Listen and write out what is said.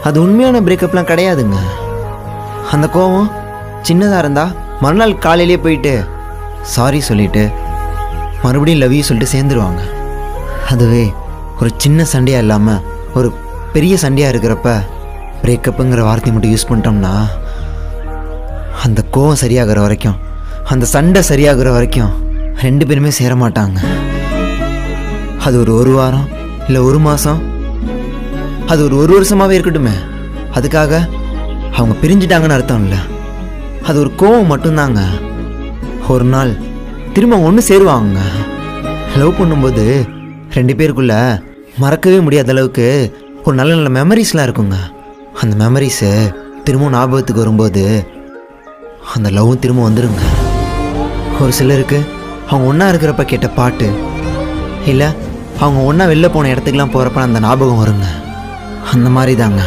அது உண்மையான பிரேக்கப்லாம் கிடையாதுங்க. அந்த கோவம் சின்னதாக இருந்தால் மறுநாள் காலையிலே போயிட்டு சாரி சொல்லிவிட்டு மறுபடியும் லவ் யூ சொல்லிட்டு சேர்ந்துருவாங்க. அதுவே ஒரு சின்ன சண்டையாக இல்லாமல் ஒரு பெரிய சண்டையாக இருக்கிறப்ப பிரேக்கப்புங்கிற வார்த்தையை மட்டும் யூஸ் பண்ணிட்டோம்னா அந்த கோவம் சரியாகிற வரைக்கும், அந்த சண்டை சரியாகிற வரைக்கும் 2 பேருமே சேர மாட்டாங்க. அது ஒரு வாரம் இல்லை ஒரு மாதம், அது ஒரு வருஷமாகவே இருக்கட்டுமே, அதுக்காக அவங்க பிரிஞ்சிட்டாங்கன்னு அர்த்தம் இல்லை. அது ஒரு கோவம் மட்டும்தாங்க. ஒரு நாள் திரும்ப ஒன்று சேருவாங்க. லவ் பண்ணும்போது 2 பேருக்குள்ள மறக்கவே முடியாத அளவுக்கு ஒரு நல்ல நல்ல மெமரிஸ்லாம் இருக்குங்க. அந்த மெமரிஸு திரும்ப ஞாபகத்துக்கு வரும்போது அந்த லவ்வும் திரும்ப வந்துடுங்க. ஒரு சிலருக்கு அவங்க ஒன்றா இருக்கிறப்ப கேட்ட பாட்டு இல்லை அவங்க ஒன்றா வெளில போன இடத்துக்குலாம் போகிறப்ப அந்த ஞாபகம் வருங்க. அந்த மாதிரி தாங்க